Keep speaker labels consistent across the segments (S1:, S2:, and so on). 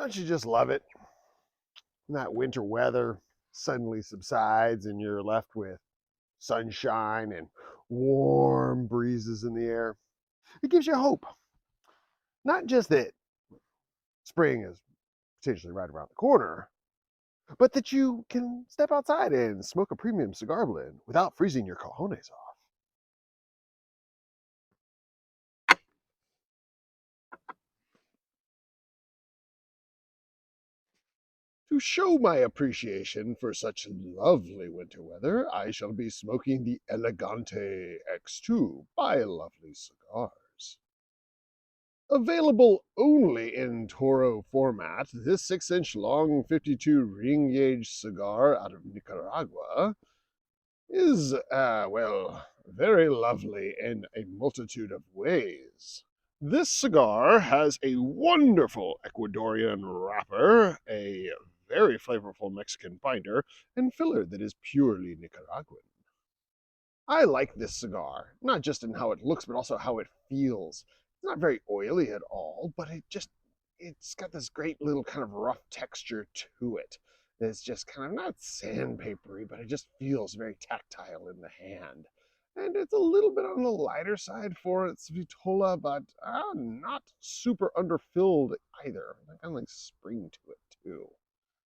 S1: Don't you just love it? And that winter weather suddenly subsides and you're left with sunshine and warm breezes in the air. It gives you hope. Not just that spring is potentially right around the corner, but that you can step outside and smoke a premium cigar blend without freezing your cojones off. To show my appreciation for such lovely winter weather, I shall be smoking the Elegante X2 by Lovely Cigars. Available only in Toro format, this 6-inch long 52 ring gauge cigar out of Nicaragua is, well, very lovely in a multitude of ways. This cigar has a wonderful Ecuadorian wrapper, a very flavorful Mexican binder, and filler that is purely Nicaraguan. I like this cigar, not just in how it looks, but also how it feels. It's not very oily at all, but it's got this great little kind of rough texture to it. That's just kind of not sandpapery, but it just feels very tactile in the hand. And it's a little bit on the lighter side for its vitola, but not super underfilled either. Kind of like spring to it too.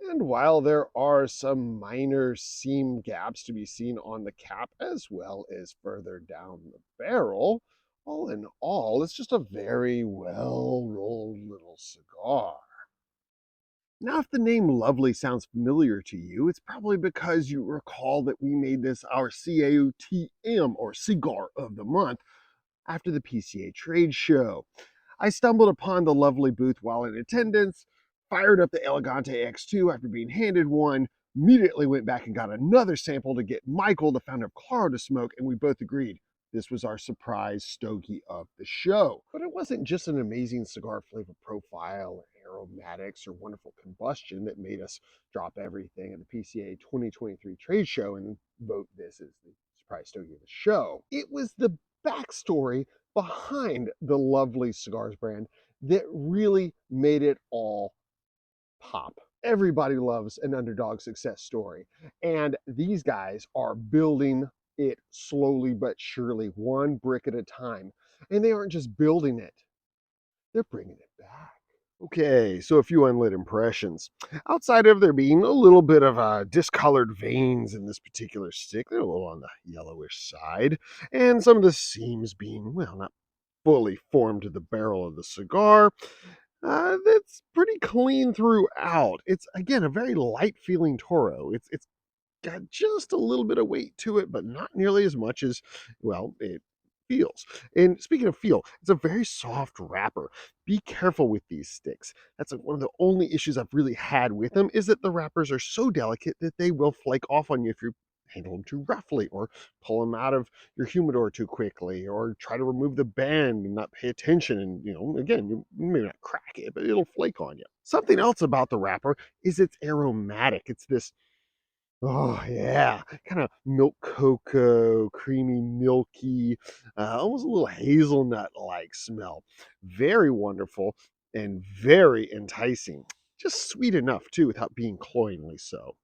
S1: And while there are some minor seam gaps to be seen on the cap as well as further down the barrel, all in all, it's just a very well-rolled little cigar. Now, if the name Lovely sounds familiar to you, it's probably because you recall that we made this our CAUTM, or Cigar of the Month, after the PCA trade show. I stumbled upon the Lovely booth while in attendance, fired up the Elegante X2 after being handed one, immediately went back and got another sample to get Michael, the founder of Klaro, to smoke, and we both agreed this was our surprise stogie of the show. But it wasn't just an amazing cigar flavor profile, aromatics, or wonderful combustion that made us drop everything at the PCA 2023 trade show and vote this as the surprise stogie of the show. It was the backstory behind the Lovely Cigars brand that really made it all pop. Everybody loves an underdog success story, and these guys are building it slowly but surely, one brick at a time. And they aren't just building it, they're bringing it back. Okay, so a few unlit impressions. Outside of there being a little bit of discolored veins in this particular stick, they're a little on the yellowish side, and some of the seams being, well, not fully formed to the barrel of the cigar. That's pretty clean throughout. It's, again, a very light feeling Toro. It's got just a little bit of weight to it, but not nearly as much as, well, it feels. And speaking of feel, it's a very soft wrapper. Be careful with these sticks. That's one of the only issues I've really had with them, is that the wrappers are so delicate that they will flake off on you if you handle them too roughly, or pull them out of your humidor too quickly, or try to remove the band and not pay attention. And, again, you may not crack it, but it'll flake on you. Something else about the wrapper is it's aromatic. It's this, oh yeah, kind of milk cocoa, creamy, milky, almost a little hazelnut-like smell. Very wonderful and very enticing. Just sweet enough too, without being cloyingly so.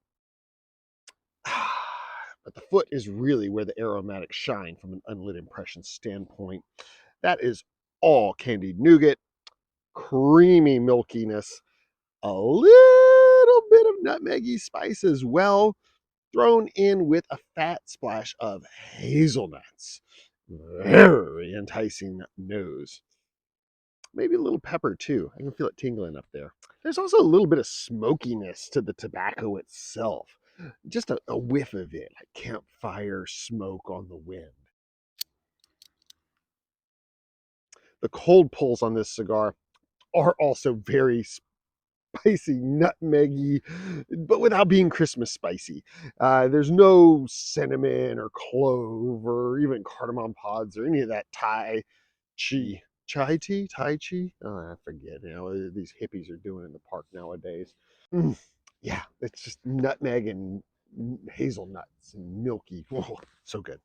S1: But the foot is really where the aromatics shine from an unlit impression standpoint. That is all candied nougat, creamy milkiness, a little bit of nutmeggy spice as well, thrown in with a fat splash of hazelnuts. Very enticing nose. Maybe a little pepper too. I can feel it tingling up there. There's also a little bit of smokiness to the tobacco itself. Just a whiff of it, like campfire smoke on the wind. The cold pulls on this cigar are also very spicy, nutmeggy, but without being Christmas spicy. There's no cinnamon or clove or even cardamom pods or any of that chai tea, Tai Chi. Oh, I forget. These hippies are doing in the park nowadays. Mm, yeah, it's just nutmeg and hazelnuts and milky. Oh, so good.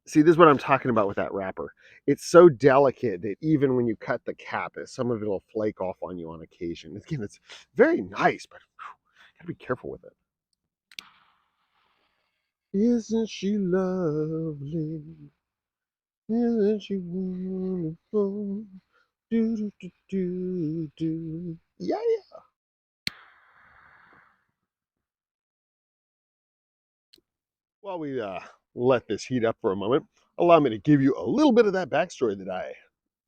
S2: See, this is what I'm talking about with that wrapper. It's so delicate that even when you cut the cap, some of it will flake off on you on occasion. Again, it's very nice, but gotta be careful with it. Isn't she lovely? Isn't she wonderful? Do do do do do. Yeah, yeah. While we let this heat up for a moment, allow me to give you a little bit of that backstory that I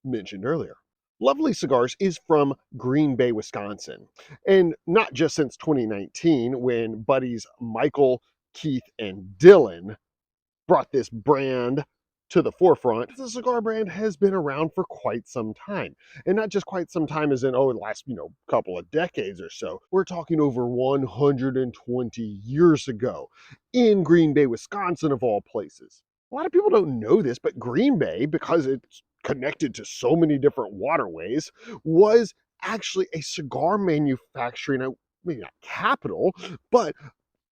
S2: mentioned earlier. Lovely Cigars is from Green Bay, Wisconsin. And not just since 2019, when buddies Michael, Keith, and Dylan brought this brand to the forefront. The cigar brand has been around for quite some time. And not just quite some time as in, oh, the last, couple of decades or so. We're talking over 120 years ago in Green Bay, Wisconsin, of all places. A lot of people don't know this, but Green Bay, because it's connected to so many different waterways, was actually a cigar manufacturing, maybe not capital, but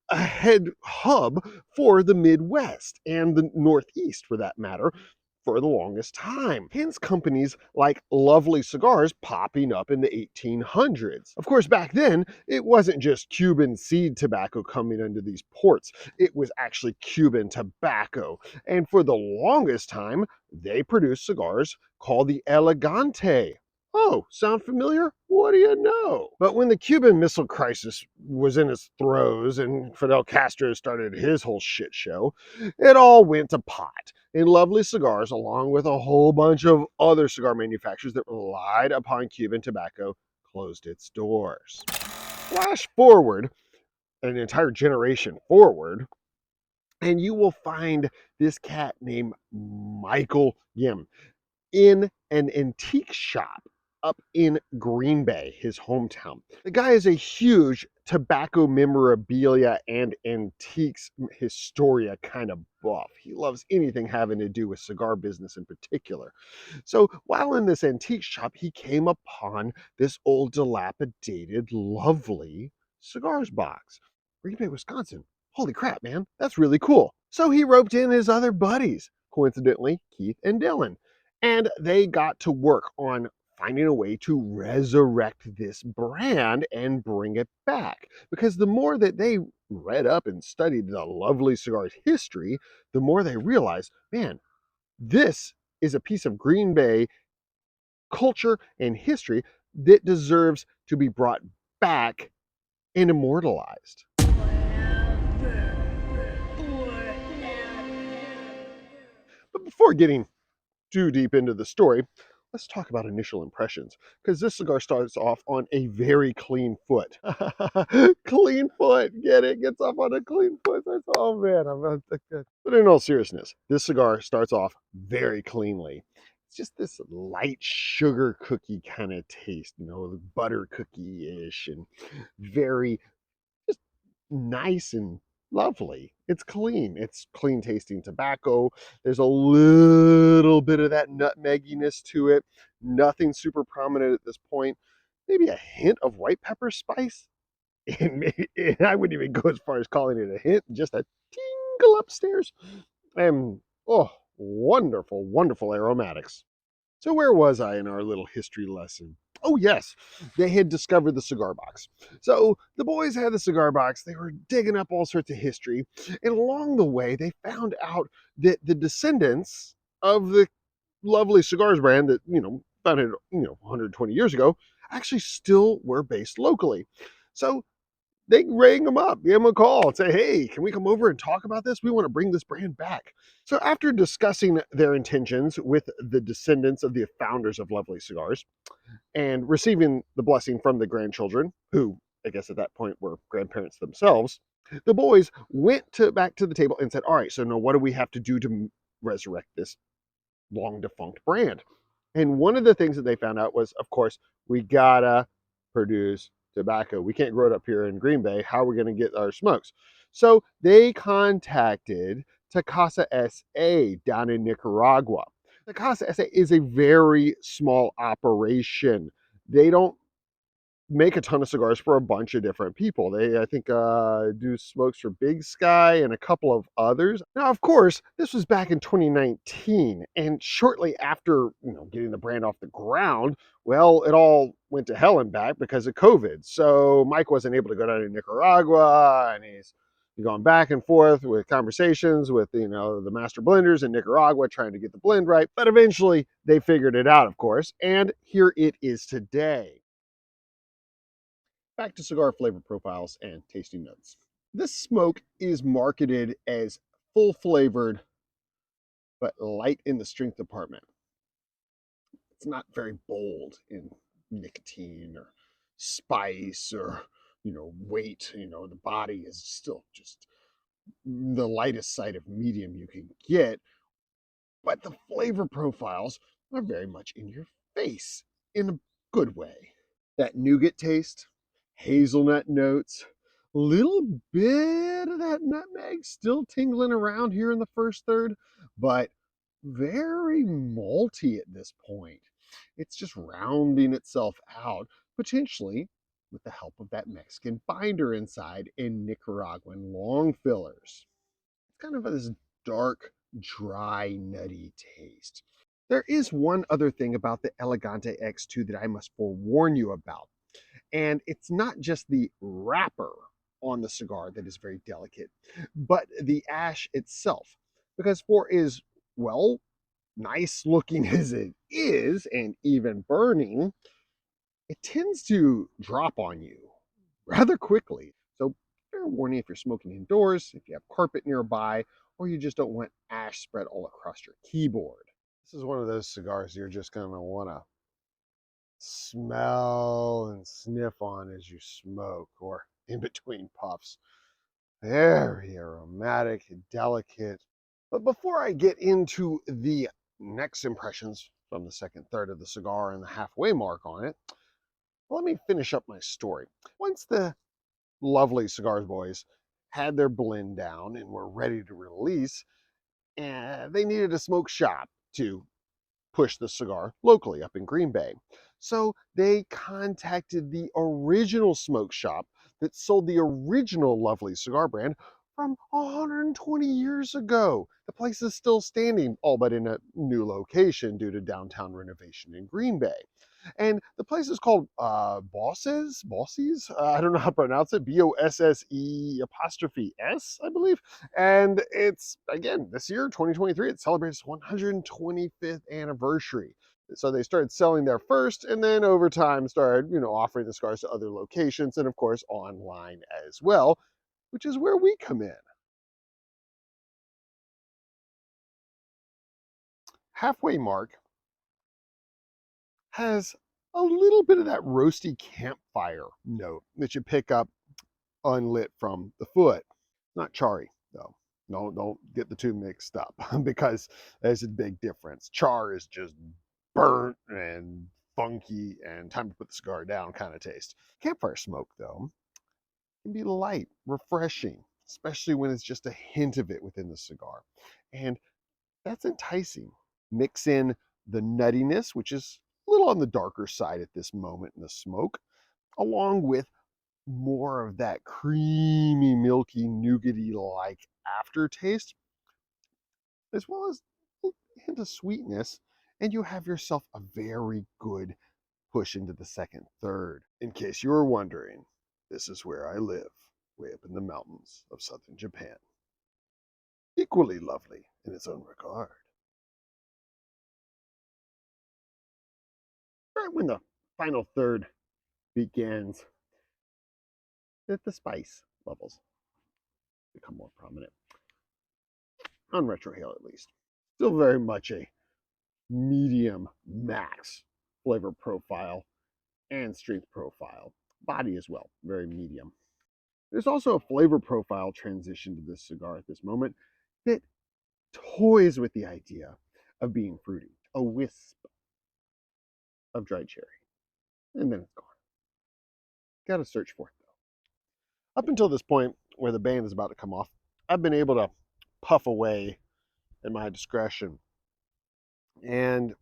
S2: a head hub for the Midwest and the Northeast, for that matter, for the longest time. Hence companies like Lovely Cigars popping up in the 1800s. Of course, back then, it wasn't just Cuban seed tobacco coming into these ports. It was actually Cuban tobacco. And for the longest time, they produced cigars called the Elegante. Oh, sound familiar? What do you know? But when the Cuban Missile Crisis was in its throes and Fidel Castro started his whole shit show, it all went to pot. And Lovely Cigars, along with a whole bunch of other cigar manufacturers that relied upon Cuban tobacco, closed its doors. Flash forward an entire generation forward, and you will find this cat named Michael Yim in an antique shop up in Green Bay, his hometown. The guy is a huge tobacco memorabilia and antiques historia kind of buff. He loves anything having to do with cigar business in particular. So while in this antique shop, he came upon this old dilapidated, lovely cigars box. Green Bay, Wisconsin. Holy crap, man. That's really cool. So he roped in his other buddies, coincidentally, Keith and Dylan, and they got to work on finding a way to resurrect this brand and bring it back. Because the more that they read up and studied the Lovely Cigars history, the more they realized, man, this is a piece of Green Bay culture and history that deserves to be brought back and immortalized. But before getting too deep into the story, let's talk about initial impressions, because this cigar starts off on a very clean foot. Clean foot, get it? Gets off on a clean foot. Oh man, but in all seriousness, this cigar starts off very cleanly. It's just this light sugar cookie kind of taste, butter cookie-ish, and very just nice and lovely. It's clean. It's clean tasting tobacco. There's a little bit of that nutmegginess to it. Nothing super prominent at this point. Maybe a hint of white pepper spice. And I wouldn't even go as far as calling it a hint, just a tingle upstairs. And oh, wonderful, wonderful aromatics. So where was I in our little history lesson? Oh yes, they had discovered the cigar box. So the boys had the cigar box. They were digging up all sorts of history, and along the way, they found out that the descendants of the lovely cigars brand that founded 120 years ago actually still were based locally. So they rang them up, give them a call, and say, hey, can we come over and talk about this? We want to bring this brand back. So after discussing their intentions with the descendants of the founders of Lovely Cigars and receiving the blessing from the grandchildren, who I guess at that point were grandparents themselves, the boys went back to the table and said, all right, so now what do we have to do to resurrect this long defunct brand? And one of the things that they found out was, of course, we gotta produce tobacco. We can't grow it up here in Green Bay. How are we going to get our smokes? So they contacted Tacasa SA down in Nicaragua. Tacasa SA is a very small operation. They don't make a ton of cigars for a bunch of different people. They, I think, do smokes for Big Sky and a couple of others. Now, of course, this was back in 2019, and shortly after, getting the brand off the ground, well, it all went to hell and back because of COVID. So Mike wasn't able to go down to Nicaragua, and he's going back and forth with conversations with, the master blenders in Nicaragua trying to get the blend right. But eventually they figured it out, of course, and here it is today. Back to cigar flavor profiles and tasting notes. This smoke is marketed as full flavored but light in the strength department. It's not very bold in nicotine or spice or weight. The body is still just the lightest side of medium you can get, but the flavor profiles are very much in your face in a good way. That nougat taste, hazelnut notes, little bit of that nutmeg still tingling around here in the first third, but very malty at this point. It's just rounding itself out, potentially with the help of that Mexican binder inside and Nicaraguan long fillers. It's kind of this dark, dry, nutty taste. There is one other thing about the Elegante X2 that I must forewarn you about. And it's not just the wrapper on the cigar that is very delicate, but the ash itself. Because for as well nice looking as it is, and even burning, it tends to drop on you rather quickly. So fair warning if you're smoking indoors, if you have carpet nearby, or you just don't want ash spread all across your keyboard. This is one of those cigars you're just gonna wanna smell and sniff on as you smoke or in between puffs. Very aromatic, delicate. But before I get into the next impressions from the second third of the cigar and the halfway mark on it, let me finish up my story. Once the lovely Cigars boys had their blend down and were ready to release, they needed a smoke shop to push the cigar locally up in Green Bay. So they contacted the original smoke shop that sold the original lovely cigar brand from 120 years ago. The place is still standing, all but in a new location due to downtown renovation in Green Bay. And the place is called Bosses. I don't know how to pronounce it. Bosse apostrophe S, I believe. And it's, again, this year, 2023, it celebrates its 125th anniversary. So they started selling there first, and then over time started, offering the cigars to other locations and, of course, online as well, which is where we come in. Halfway mark has a little bit of that roasty campfire note that you pick up unlit from the foot. Not charry, though. No, don't get the two mixed up because there's a big difference. Char is just burnt and funky and time to put the cigar down kind of taste. Campfire smoke, though, can be light, refreshing, especially when it's just a hint of it within the cigar. And that's enticing. Mix in the nuttiness, which is a little on the darker side at this moment in the smoke, along with more of that creamy, milky, nougaty like aftertaste, as well as a hint of sweetness, and you have yourself a very good push into the second third. In case you were wondering, this is where I live, way up in the mountains of southern Japan. Equally lovely in its own regard. Right when the final third begins, that the spice levels become more prominent. On retrohale, at least. Still very much a medium max flavor profile and strength profile. Body as well, very medium. There's also a flavor profile transition to this cigar at this moment that toys with the idea of being fruity. A wisp of dried cherry. And then it's gone. Gotta search for it though. Up until this point, where the band is about to come off, I've been able to puff away at my discretion and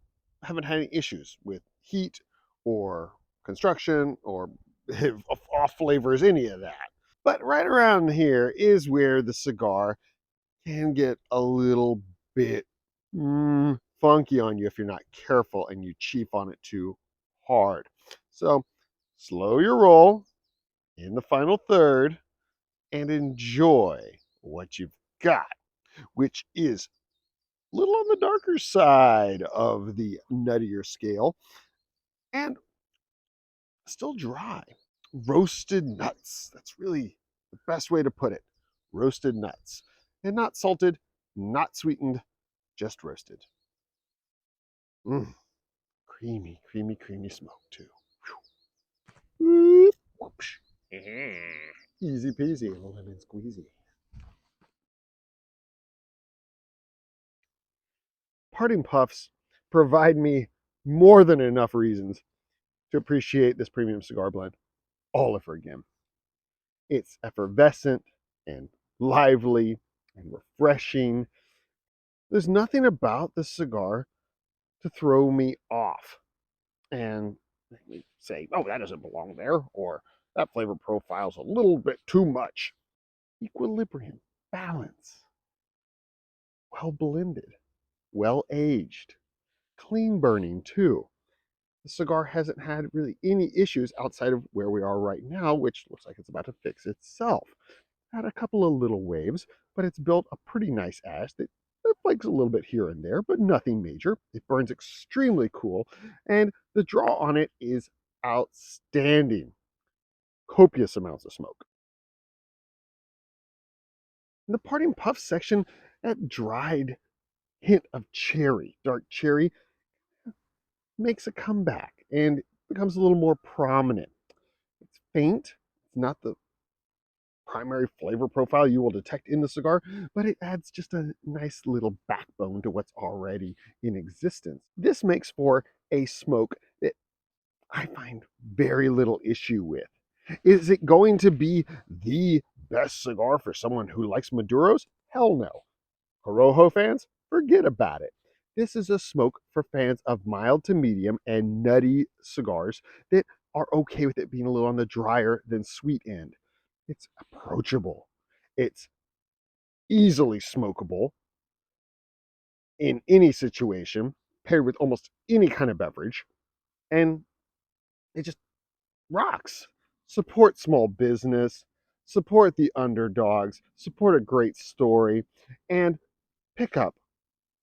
S2: haven't had any issues with heat or construction or off flavors, any of that. But right around here is where the cigar can get a little bit funky on you if you're not careful and you cheap on it too hard. So slow your roll in the final third and enjoy what you've got, which is a little on the darker side of the nuttier scale and still dry. Roasted nuts. That's really the best way to put it. Roasted nuts. And not salted, not sweetened, just roasted. Mm, creamy, creamy, creamy smoke too. Whoopsh. Easy peasy, lemon squeezy. Parting puffs provide me more than enough reasons to appreciate this premium cigar blend all over again. It's effervescent and lively and refreshing. There's nothing about the cigar to throw me off and make me say, oh, that doesn't belong there, or that flavor profile's a little bit too much. Equilibrium, balance, well blended, well aged, clean burning too. The cigar hasn't had really any issues outside of where we are right now, which looks like it's about to fix itself. Had a couple of little waves, but it's built a pretty nice ash that flakes a little bit here and there, but nothing major. It burns extremely cool, and the draw on it is outstanding. Copious amounts of smoke. In the parting puff section, that dried hint of cherry, dark cherry, makes a comeback and becomes a little more prominent. It's faint. It's not the primary flavor profile you will detect in the cigar, but it adds just a nice little backbone to what's already in existence. This makes for a smoke that I find very little issue with. Is it going to be the best cigar for someone who likes Maduros? Hell no. Corojo fans, forget about it. This is a smoke for fans of mild to medium and nutty cigars that are okay with it being a little on the drier than sweet end. It's approachable. It's easily smokable in any situation, paired with almost any kind of beverage, and it just rocks. Support small business, support the underdogs, support a great story, and pick up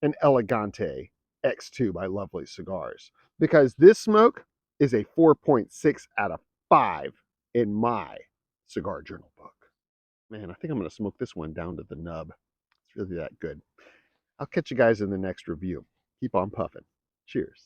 S2: an Elegante X2 by Lovely Cigars, because this smoke is a 4.6 out of 5 in my cigar journal book. Man, I think I'm going to smoke this one down to the nub. It's really that good. I'll catch you guys in the next review. Keep on puffing. Cheers.